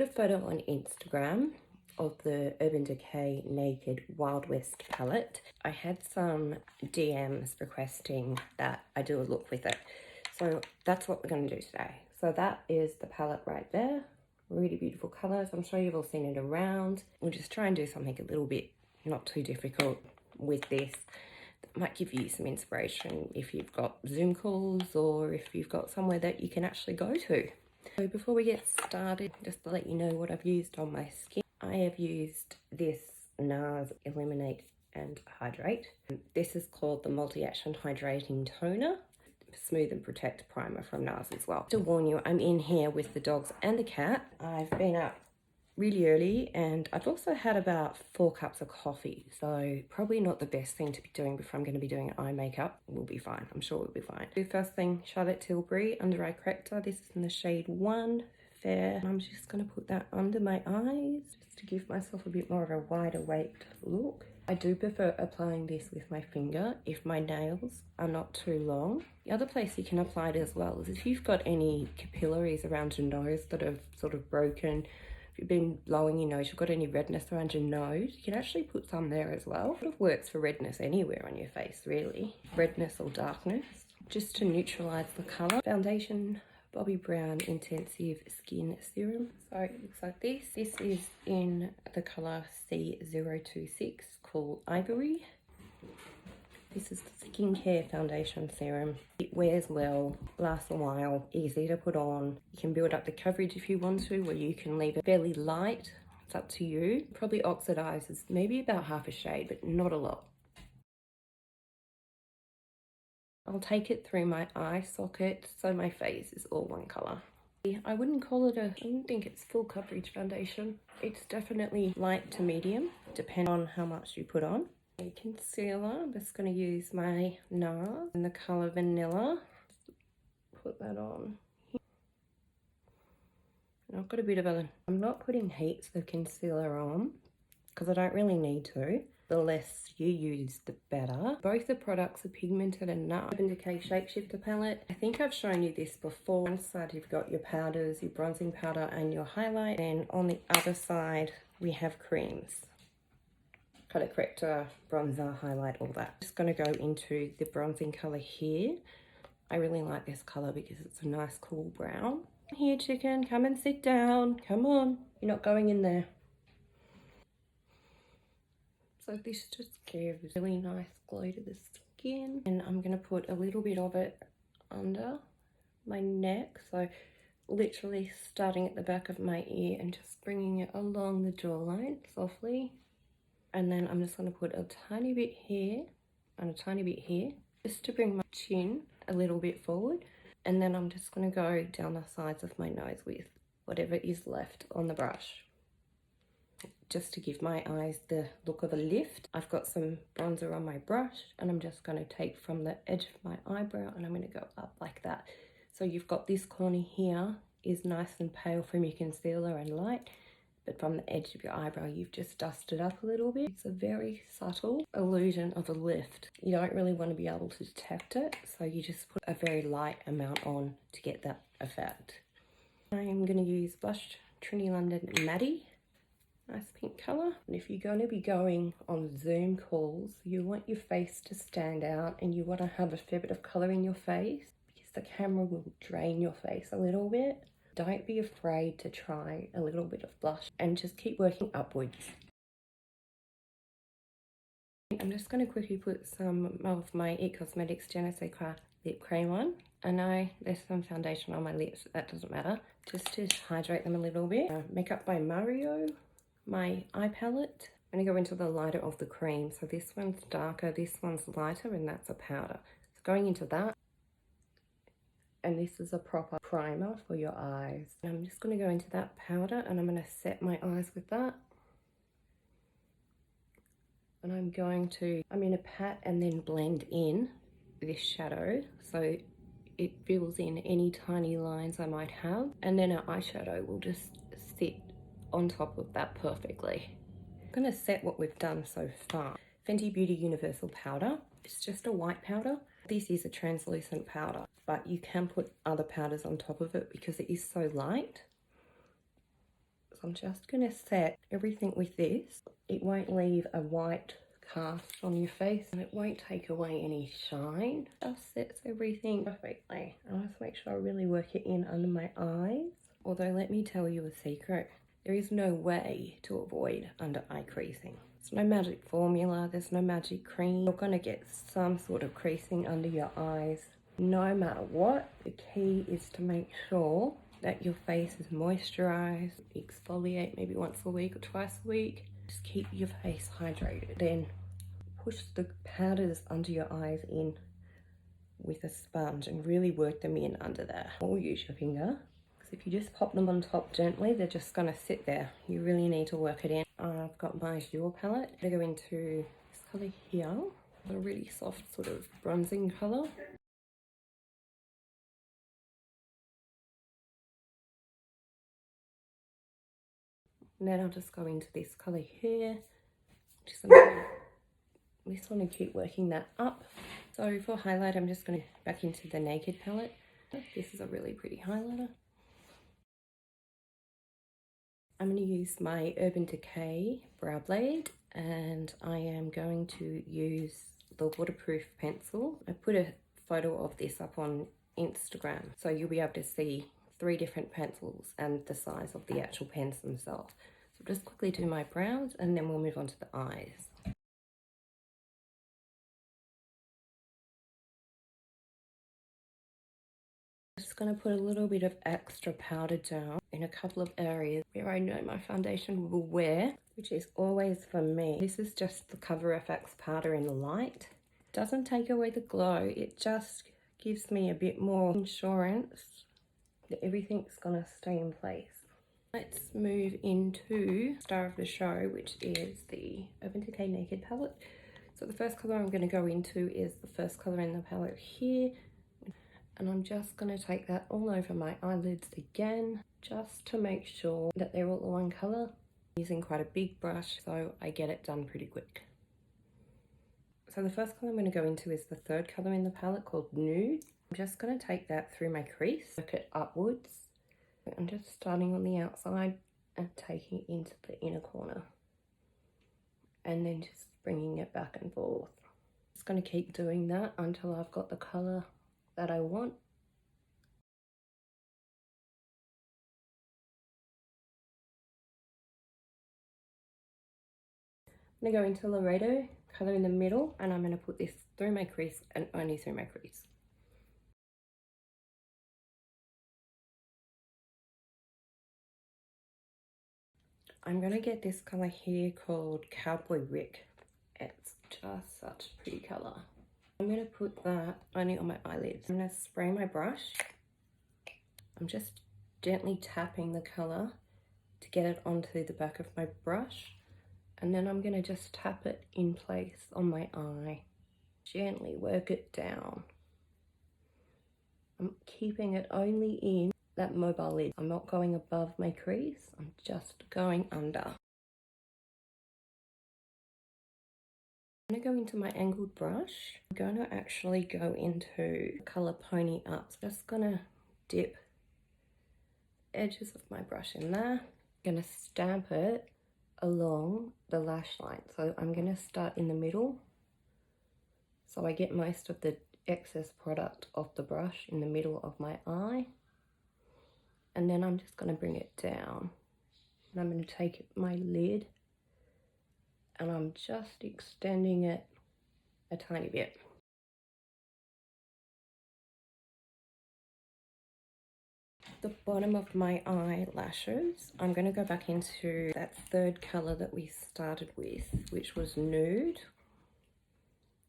put a photo on Instagram of the Urban Decay Naked Wild West palette. I had some DMs requesting that I do a look with it. So that's what we're going to do today. So that is the palette right there. Really beautiful colours. I'm sure you've all seen it around. We'll just try and do something a little bit not too difficult with this. That might give you some inspiration if you've got Zoom calls or if you've got somewhere that you can actually go to. So before we get started, just to let you know what I've used on my skin. I have used this NARS Illuminate and Hydrate. This is called the Multi-Action Hydrating Toner. Smooth and Protect Primer from NARS as well. To warn you, I'm in here with the dogs and the cat. I've been up really early and I've also had about 4 cups of coffee, so probably not the best thing to be doing before I'm going to be doing eye makeup. We'll be fine. I'm sure we'll be fine. The first thing, Charlotte Tilbury Under Eye Corrector. This is in the shade 1 Fair. I'm just going to put that under my eyes just to give myself a bit more of a wide awake look. I do prefer applying this with my finger if my nails are not too long. The other place you can apply it as well is if you've got any capillaries around your nose that are sort of broken, if you've been blowing your nose, you've got any redness around your nose, you can actually put some there as well. It sort of works for redness anywhere on your face really, redness or darkness, just to neutralise the colour. Foundation, Bobbi Brown Intensive Skin Serum. So it looks like this. This is in the colour C026 called Ivory. This is the skincare foundation serum. It wears well, lasts a while, easy to put on. You can build up the coverage if you want to, or you can leave it fairly light. It's up to you. Probably oxidizes maybe about half a shade, but not a lot. I'll take it through my eye socket so my face is all one colour. I wouldn't call it I don't think it's full coverage foundation. It's definitely light to medium, depending on how much you put on. A concealer, I'm just going to use my NARS in the colour Vanilla. Put that on. And I've got a bit of I'm not putting heaps of concealer on because I don't really need to. The less you use, the better. Both the products are pigmented enough. Urban Decay Shapeshifter palette. I think I've shown you this before. On one side you've got your powders, your bronzing powder and your highlight. And on the other side we have creams. Color corrector, bronzer, highlight, all that. Just going to go into the bronzing colour here. I really like this colour because it's a nice cool brown. Here chicken, come and sit down. Come on, you're not going in there. So this just gives really nice glow to the skin. And I'm going to put a little bit of it under my neck. So literally starting at the back of my ear and just bringing it along the jawline softly. And then I'm just going to put a tiny bit here and a tiny bit here just to bring my chin a little bit forward. And then I'm just going to go down the sides of my nose with whatever is left on the brush, just to give my eyes the look of a lift. I've got some bronzer on my brush and I'm just going to take from the edge of my eyebrow and I'm going to go up like that. So you've got this corner here is nice and pale from your concealer and light, but from the edge of your eyebrow you've just dusted up a little bit. It's a very subtle illusion of a lift. You don't really want to be able to detect it, so you just put a very light amount on to get that effect. I'm going to use blush Trinny London Maddie. Nice pink colour. And if you're going to be going on Zoom calls, you want your face to stand out and you want to have a fair bit of colour in your face because the camera will drain your face a little bit. Don't be afraid to try a little bit of blush and just keep working upwards. I'm just going to quickly put some of my It Cosmetics Genesecra lip cream on. I know there's some foundation on my lips, but that doesn't matter. Just to hydrate them a little bit. Makeup by Mario, my eye palette. I'm going to go into the lighter of the cream. So this one's darker, this one's lighter, and that's a powder. So going into that. And this is a proper primer for your eyes. And I'm just going to go into that powder and I'm going to set my eyes with that. And I'm going to pat and then blend in this shadow so it fills in any tiny lines I might have. And then our eyeshadow will just sit on top of that perfectly. I'm going to set what we've done so far. Fenty Beauty Universal Powder. It's just a white powder. This is a translucent powder, but you can put other powders on top of it because it is so light. I'm just going to set everything with this. It won't leave a white cast on your face and it won't take away any shine. Just sets everything perfectly. I must make sure I really work it in under my eyes. Although let me tell you a secret, there is no way to avoid under eye creasing. There's no magic formula, there's no magic cream. You're going to get some sort of creasing under your eyes no matter what. The key is to make sure that your face is moisturized, exfoliate maybe once a week or twice a week. Just keep your face hydrated. Then push the powders under your eyes in with a sponge and really work them in under there. Or use your finger. Because if you just pop them on top gently, they're just gonna sit there. You really need to work it in. I've got my Jour palette. I'm gonna go into this color here. A really soft sort of bronzing color. And then I'll just go into this color here. Just want to keep working that up. So for highlight, I'm just going to back into the Naked palette. This is a really pretty highlighter. I'm going to use my Urban Decay brow blade, and I am going to use the waterproof pencil. I put a photo of this up on Instagram, so you'll be able to see 3 different pencils and the size of the actual pens themselves. So just quickly do my brows and then we'll move on to the eyes. I'm just going to put a little bit of extra powder down in a couple of areas where I know my foundation will wear, which is always for me. This is just the Cover FX powder in the light. It doesn't take away the glow, it just gives me a bit more insurance that everything's going to stay in place. Let's move into star of the show, which is the Urban Decay Naked palette. So the first colour I'm going to go into is the first colour in the palette here. And I'm just going to take that all over my eyelids again, just to make sure that they're all one colour. I'm using quite a big brush, so I get it done pretty quick. So the first colour I'm going to go into is the third colour in the palette called Nude. I'm just going to take that through my crease, work it upwards. I'm just starting on the outside and taking it into the inner corner. And then just bringing it back and forth. Just going to keep doing that until I've got the colour that I want. I'm going to go into Laredo, colour in the middle, and I'm going to put this through my crease and only through my crease. I'm going to get this colour here called Cowboy Rick. It's just such a pretty colour. I'm going to put that only on my eyelids. I'm going to spray my brush. I'm just gently tapping the colour to get it onto the back of my brush. And then I'm going to just tap it in place on my eye. Gently work it down. I'm keeping it only in that mobile lid. I'm not going above my crease, I'm just going under. I'm going to go into my angled brush. I'm going to actually go into colour Pony Up. So just going to dip edges of my brush in there. I'm going to stamp it along the lash line. So I'm going to start in the middle. So I get most of the excess product off the brush in the middle of my eye. And then I'm just going to bring it down. And I'm going to take my lid and I'm just extending it a tiny bit. The bottom of my eyelashes, I'm going to go back into that third colour that we started with, which was Nude.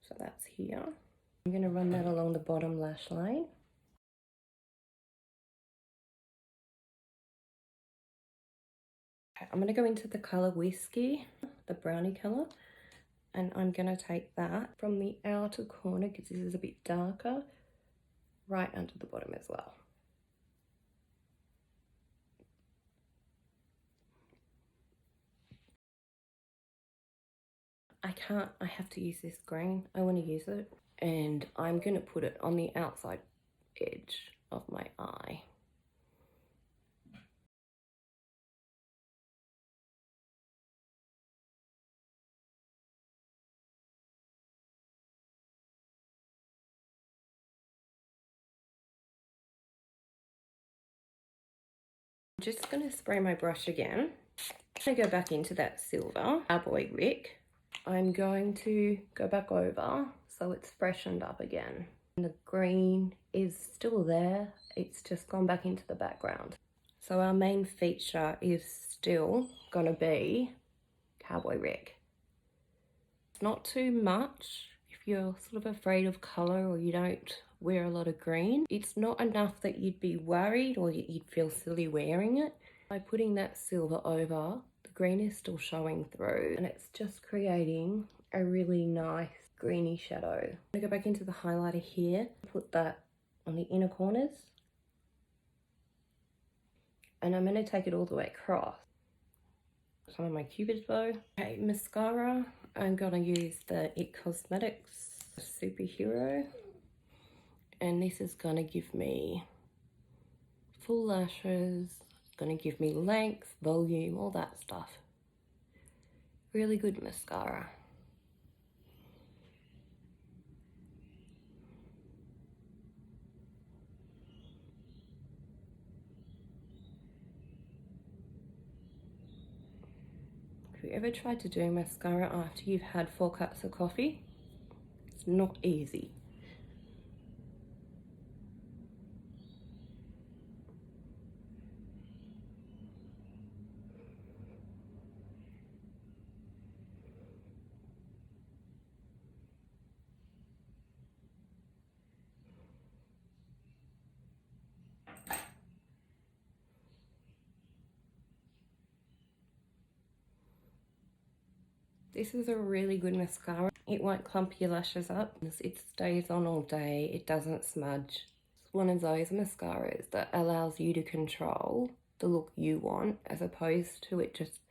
So that's here. I'm going to run that along the bottom lash line. I'm going to go into the colour Whiskey, the brownie colour, and I'm going to take that from the outer corner, because this is a bit darker, right under the bottom as well. I have to use this green. I want to use it, and I'm going to put it on the outside edge of my eye. I'm just going to spray my brush again. I'm going to go back into that silver Cowboy Rick. I'm going to go back over so it's freshened up again. And the green is still there, it's just gone back into the background. So our main feature is still going to be Cowboy Rick. It's not too much if you're sort of afraid of colour or you don't wear a lot of green. It's not enough that you'd be worried or you'd feel silly wearing it. By putting that silver over, the green is still showing through and it's just creating a really nice greeny shadow. I'm going to go back into the highlighter here, put that on the inner corners, and I'm going to take it all the way across. Some of my Cupid's bow. Okay, mascara. I'm going to use the It Cosmetics Superhero, and this is going to give me full lashes, it's going to give me length, volume, all that stuff. Really good mascara. Have you ever tried to do mascara after you've had 4 cups of coffee? It's not easy. This is a really good mascara. It won't clump your lashes up. It stays on all day. It doesn't smudge. It's one of those mascaras that allows you to control the look you want as opposed to it just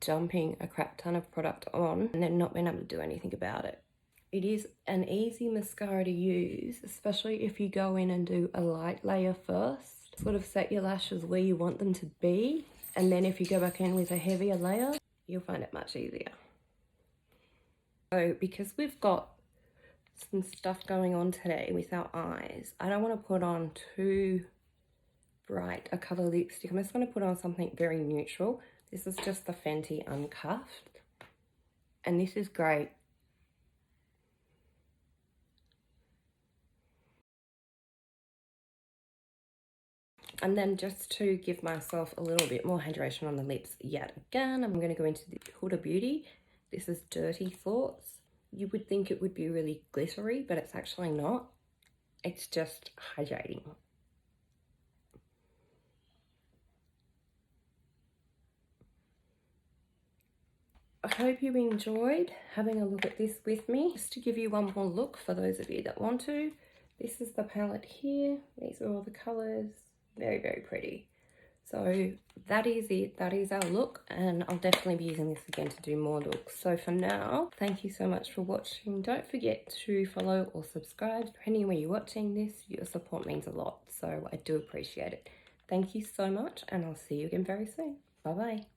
dumping a crap ton of product on and then not being able to do anything about it. It is an easy mascara to use, especially if you go in and do a light layer first. Sort of set your lashes where you want them to be, and then if you go back in with a heavier layer, you'll find it much easier. So because we've got some stuff going on today with our eyes, I don't want to put on too bright a colour lipstick. I'm just going to put on something very neutral. This is just the Fenty Uncuffed, and this is great. And then just to give myself a little bit more hydration on the lips yet again, I'm going to go into the Huda Beauty. This is Dirty Thoughts. You would think it would be really glittery, but it's actually not. It's just hydrating. I hope you enjoyed having a look at this with me. Just to give you one more look for those of you that want to. This is the palette here. These are all the colours. Very, very pretty. So that is it. That is our look, and I'll definitely be using this again to do more looks. So for now, thank you so much for watching. Don't forget to follow or subscribe depending where you're watching this. Your support means a lot, so I do appreciate it. Thank you so much, and I'll see you again very soon. Bye bye.